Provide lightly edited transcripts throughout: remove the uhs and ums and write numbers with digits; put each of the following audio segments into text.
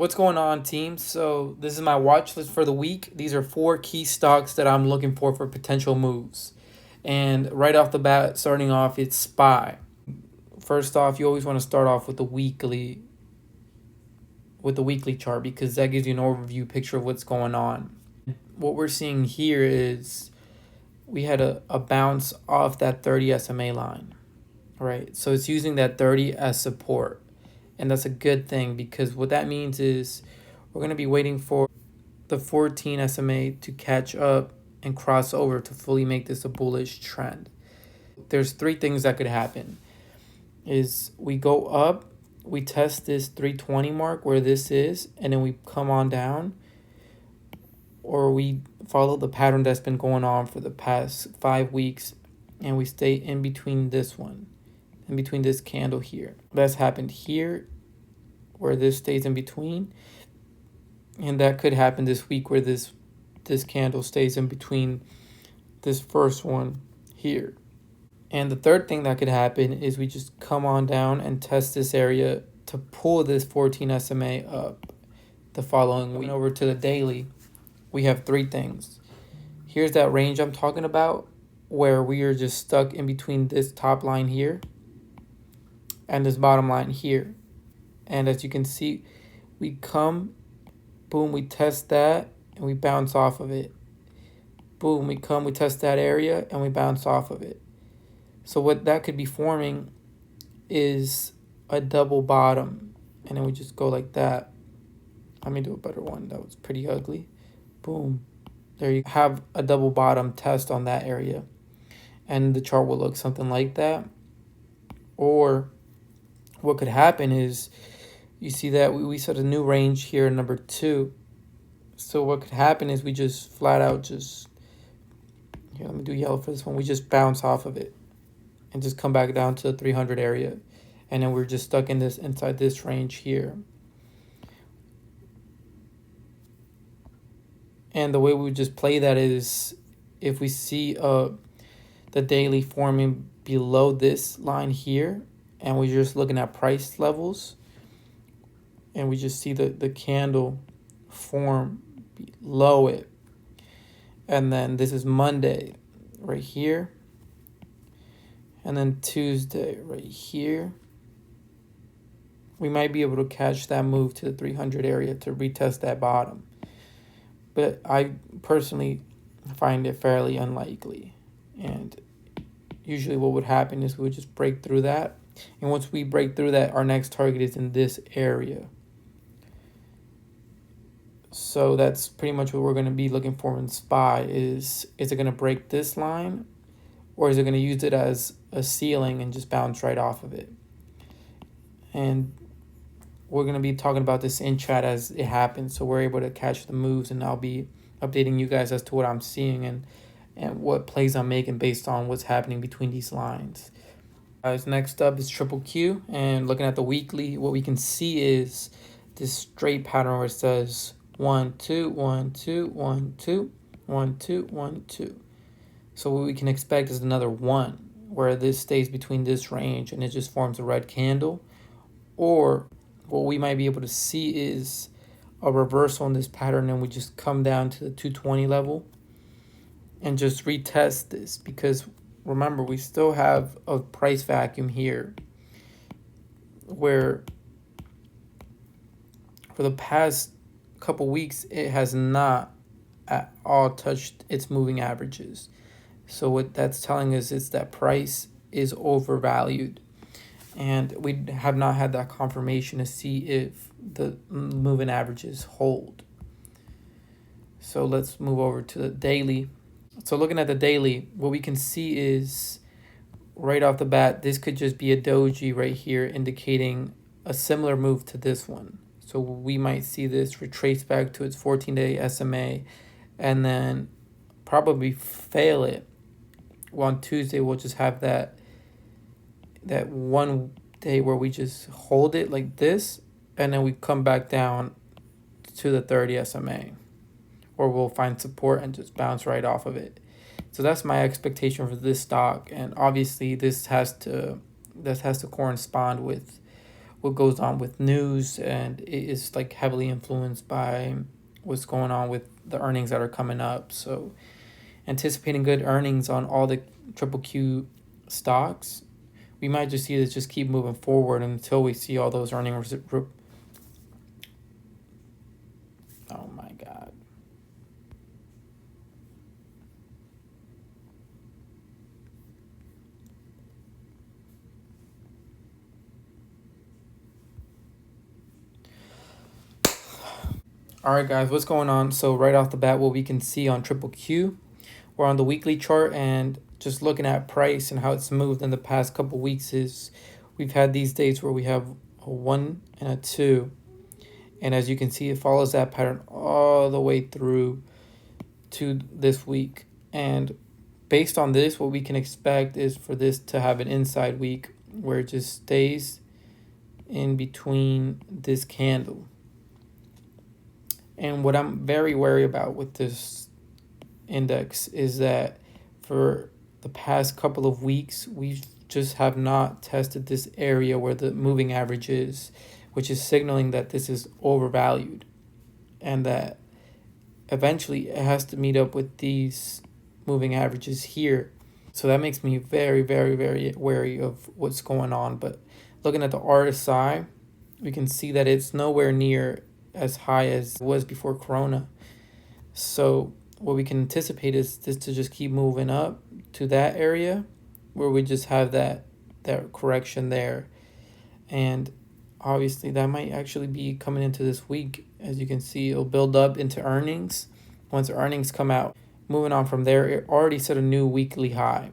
What's going on, team? So this is my watch list for the week. These are 4 key stocks that I'm looking for potential moves. And right off the bat, starting off, it's SPY. First off, you always want to start off with the weekly chart because that gives you an overview picture of what's going on. What we're seeing here is we had a bounce off that 30 SMA line, right? So it's using that 30 as support. And that's a good thing because what that means is we're going to be waiting for the 14 SMA to catch up and cross over to fully make this a bullish trend. There's 3 things that could happen. Is we go up, we test this 320 mark where this is, and then we come on down, or we follow the pattern that's been going on for the past 5 weeks and we stay in between this one, in between this candle here. That's happened here where this stays in between, and that could happen this week where this candle stays in between this first one here. And the third thing that could happen is we just come on down and test this area to pull this 14 SMA up the following week. Over to the daily, we have 3 things. Here's that range I'm talking about where we are just stuck in between this top line here and this bottom line here. And as you can see, we come, boom, we test that and we bounce off of it. Boom, we come, we test that area and we bounce off of it. So what that could be forming is a double bottom. And then we just go like that. Let me do a better one. That was pretty ugly. Boom. There you have a double bottom test on that area. And the chart will look something like that. Or what could happen is you see that we set a new range here, number 2. So what could happen is we just flat out just, here, let me do yellow for this one. We just bounce off of it and just come back down to the 300 area. And then we're just stuck in this, inside this range here. And the way we would just play that is if we see the daily forming below this line here, and we're just looking at price levels, and we just see the candle form below it. And then this is Monday right here. And then Tuesday right here. We might be able to catch that move to the 300 area to retest that bottom. But I personally find it fairly unlikely. And usually what would happen is we would just break through that. And once we break through that, our next target is in this area. So that's pretty much what we're going to be looking for in SPY is it going to break this line, or is it going to use it as a ceiling and just bounce right off of it? And we're going to be talking about this in chat as it happens, so we're able to catch the moves, and I'll be updating you guys as to what I'm seeing and what plays I'm making based on what's happening between these lines. Guys, next up is QQQ, and looking at the weekly, what we can see is this straight pattern where it says 1 2 1 2 1 2 1 2 1 2. So what we can expect is another 1 where this stays between this range and it just forms a red candle. Or what we might be able to see is a reversal in this pattern, and we just come down to the 220 level and just retest this, because remember, we still have a price vacuum here where for the past couple weeks it has not at all touched its moving averages. So what that's telling us is that price is overvalued, and we have not had that confirmation to see if the moving averages hold. So let's move over to the daily. So looking at the daily, what we can see is right off the bat, this could just be a doji right here indicating a similar move to this one. So we might see this retrace back to its 14-day SMA and then probably fail it. Well, on Tuesday, we'll just have that one day where we just hold it like this, and then we come back down to the 30 SMA, or we'll find support and just bounce right off of it. So that's my expectation for this stock, and obviously this has to correspond with what goes on with news, and it is like heavily influenced by what's going on with the earnings that are coming up. So anticipating good earnings on all the triple Q stocks, we might just see this just keep moving forward until we see all those earnings. Oh my God. All right, guys, what's going on? So right off the bat, what we can see on triple Q, we're on the weekly chart, and just looking at price and how it's moved in the past couple weeks is we've had these days where we have a 1 and a 2. And as you can see, it follows that pattern all the way through to this week. And based on this, what we can expect is for this to have an inside week where it just stays in between this candle. And what I'm very wary about with this index is that for the past couple of weeks, we just have not tested this area where the moving average is, which is signaling that this is overvalued and that eventually it has to meet up with these moving averages here. So that makes me very, very, very wary of what's going on. But looking at the RSI, we can see that it's nowhere near as high as it was before Corona. So what we can anticipate is this to just keep moving up to that area where we just have that correction there. And obviously that might actually be coming into this week. As you can see, it'll build up into earnings. Once earnings come out, moving on from there, it already set a new weekly high.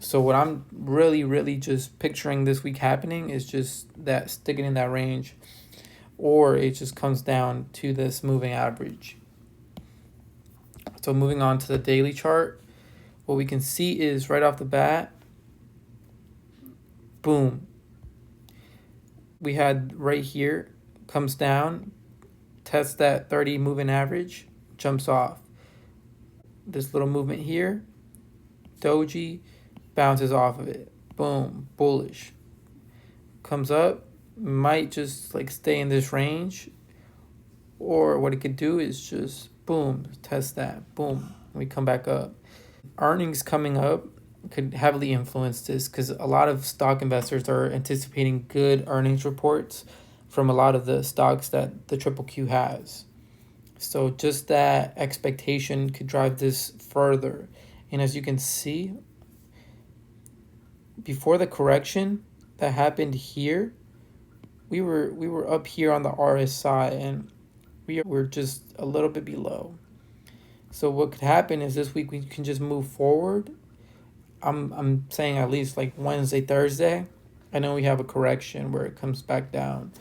So what I'm really just picturing this week happening is just that sticking in that range, or it just comes down to this moving average. So moving on to the daily chart, what we can see is right off the bat, boom, we had right here, comes down, tests that 30 moving average, jumps off. This little movement here, doji, bounces off of it, boom, bullish. Comes up, might just like stay in this range, or what it could do is just boom, test that, boom, we come back up. Earnings coming up could heavily influence this because a lot of stock investors are anticipating good earnings reports from a lot of the stocks that the triple Q has. So just that expectation could drive this further. And as you can see, before the correction that happened here, we were up here on the RSI, and we were just a little bit below. So what could happen is this week we can just move forward. I'm saying at least like Wednesday, Thursday. I know we have a correction where it comes back down.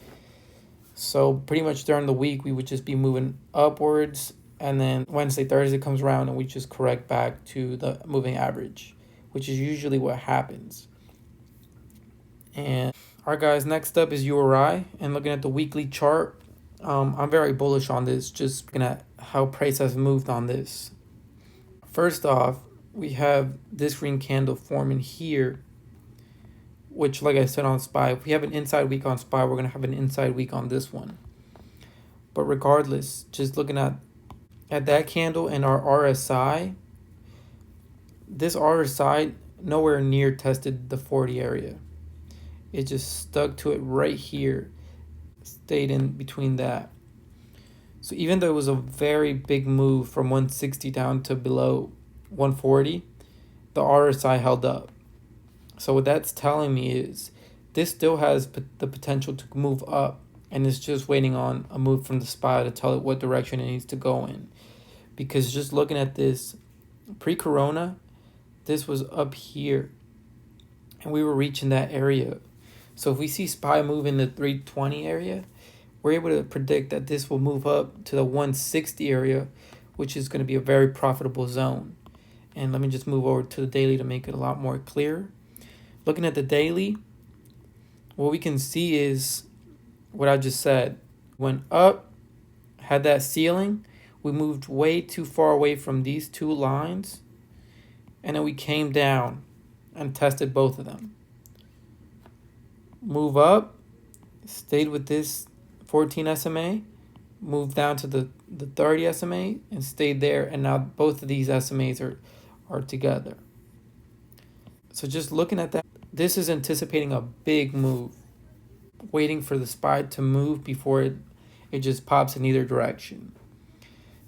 So pretty much during the week we would just be moving upwards, and then Wednesday, Thursday comes around and we just correct back to the moving average, which is usually what happens. And all right, guys, next up is URI, and looking at the weekly chart, I'm very bullish on this, just looking at how price has moved on this. First off, we have this green candle forming here, which, like I said on SPY, if we have an inside week on SPY, we're going to have an inside week on this one. But regardless, just looking at that candle and our RSI, this RSI nowhere near tested the 40 area. It just stuck to it right here, stayed in between that. So even though it was a very big move from 160 down to below 140, the RSI held up. So what that's telling me is this still has the potential to move up, and it's just waiting on a move from the SPY to tell it what direction it needs to go in. Because just looking at this, pre-corona, this was up here, and we were reaching that area. So if we see SPY move in the 320 area, we're able to predict that this will move up to the 160 area, which is going to be a very profitable zone. And let me just move over to the daily to make it a lot more clear. Looking at the daily, what we can see is what I just said. Went up, had that ceiling, we moved way too far away from these two lines, and then we came down and tested both of them. move up, stayed with this 14 SMA, moved down to the 30 SMA and stayed there, and now both of these SMAs are together. So just looking at that, this is anticipating a big move, waiting for the SPY to move before it just pops in either direction.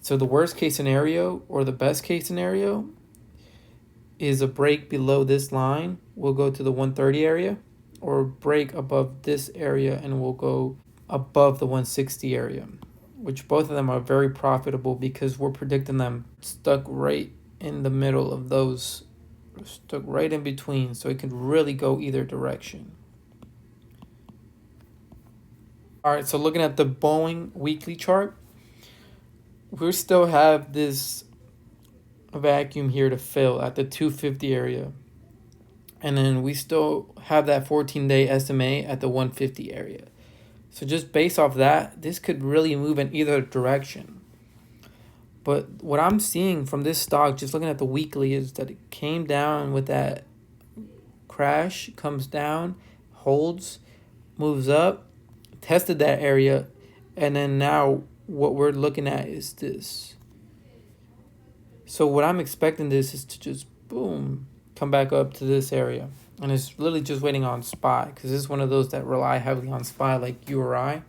So the worst case scenario or the best case scenario is a break below this line. We'll go to the 130 area, or break above this area and we'll go above the 160 area, which both of them are very profitable because we're predicting them stuck right in the middle of those, stuck right in between, so it could really go either direction. All right, so looking at the Boeing weekly chart, we still have this vacuum here to fill at the 250 area. And then we still have that 14-day SMA at the 150 area. So just based off that, this could really move in either direction. But what I'm seeing from this stock, just looking at the weekly, is that it came down with that crash, comes down, holds, moves up, tested that area, and then now what we're looking at is this. So what I'm expecting this is to just boom, come back up to this area. And it's literally just waiting on SPY, because this is one of those that rely heavily on SPY like URI.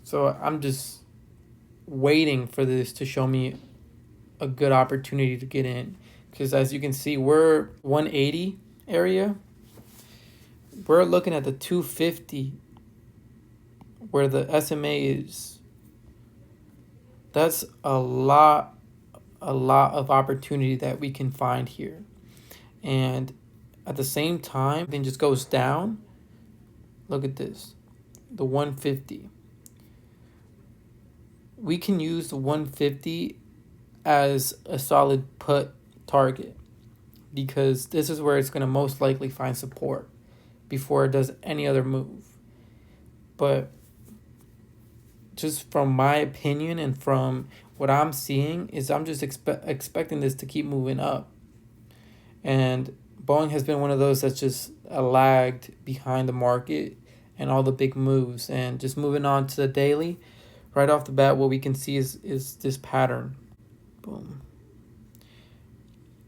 So I'm just waiting for this to show me a good opportunity to get in, because as you can see, we're 180 area. We're looking at the 250 where the SMA is. That's a lot of opportunity that we can find here. And at the same time, then just goes down. Look at this, the 150. We can use the 150 as a solid put target, because this is where it's going to most likely find support before it does any other move. But just from my opinion and from what I'm seeing, is I'm just expecting this to keep moving up. And Boeing has been one of those that's just lagged behind the market and all the big moves. And just moving on to the daily, right off the bat, what we can see is this pattern. Boom.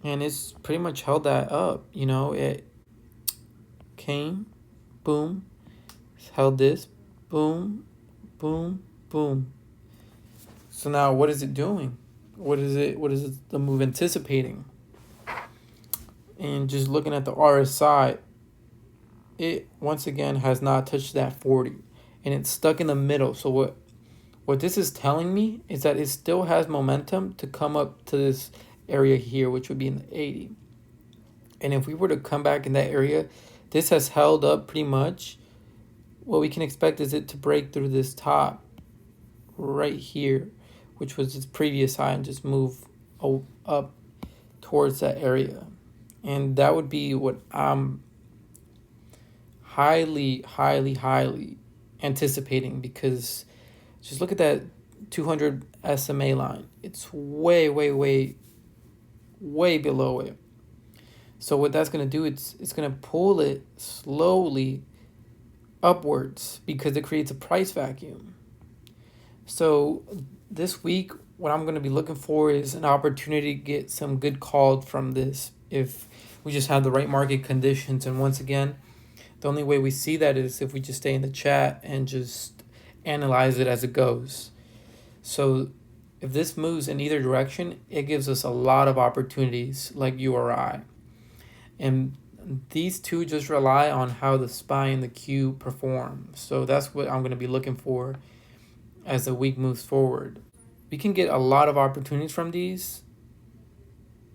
And it's pretty much held that up. You know, it came, boom, held this, boom, boom, boom. So now what is it doing? What is the move anticipating? And just looking at the RSI, it once again has not touched that 40, and it's stuck in the middle. So what this is telling me is that it still has momentum to come up to this area here, which would be in the 80. And if we were to come back in that area, this has held up pretty much. What we can expect is it to break through this top right here, which was its previous high, and just move up towards that area. And that would be what I'm highly anticipating, because just look at that 200 SMA line. It's way below it. So what that's going to do, it's going to pull it slowly upwards, because it creates a price vacuum. So this week, what I'm going to be looking for is an opportunity to get some good calls from this, if we just have the right market conditions. And once again, the only way we see that is if we just stay in the chat and just analyze it as it goes. So if this moves in either direction, it gives us a lot of opportunities like URI. And these two just rely on how the SPY and the Q perform. So that's what I'm going to be looking for as the week moves forward. We can get a lot of opportunities from these.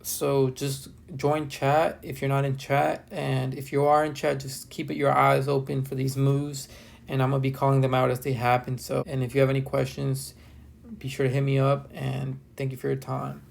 So just join chat if you're not in chat. And if you are in chat, just keep your eyes open for these moves. And I'm going to be calling them out as they happen. So, and if you have any questions, be sure to hit me up. And thank you for your time.